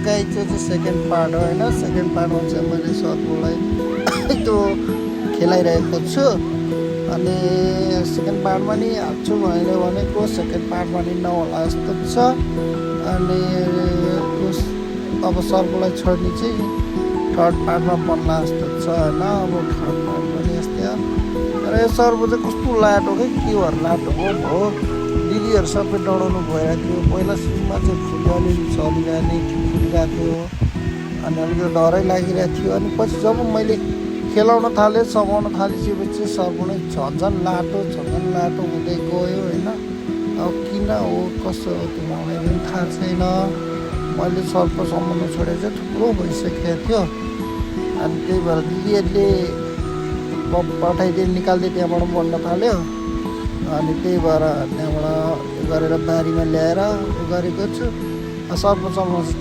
गाई चाहिँ second part हो होइन। सेकेन्ड पार्टमा चाहिँ मैले सर्पलाई त्यो खेलाइरहेको छु। अनि सेकेन्ड पार्टमा नि हाल्छु मैले भनेको, सेकेन्ड पार्टमा नि नहोला जस्तो छ। अनि अब सर्पलाई छोड्ने चाहिँ थर्ड पार्टमा बन्ला जस्तो छ होइन। अब थर्ड पार्ट पनि यस्तै हो। तर यो सर्प चाहिँ कस्तो लाटो के भएर लाटो हो। दिदीहरू सबै डढाउनु भइरहेको थियो। पहिला सुरुमा चाहिँ फुल्यो, अलिअलि चलिरहने फुलिरहेको थियो। अनि अलिकति डरै लागिरहेको थियो। अनि पछि जब मैले खेलाउन थालेँ, समाउन थालिसकेपछि सर्प नै झन् लाटो हुँदै गयो होइन। अब किन हो कसो हो त्यो मलाई पनि थाहा छैन। मैले सर्प समाउनु छोडेर चाहिँ थुप्रो भइसकेको थियो। अनि त्यही भएर दिदीहरूले पठाइदिए, निकालिदिए, त्यहाँबाट बढ्न थाल्यो। अनि त्यही भएर त्यहाँबाट गरेर बारीमा ल्याएर गरेको छु। सर्प समाउनु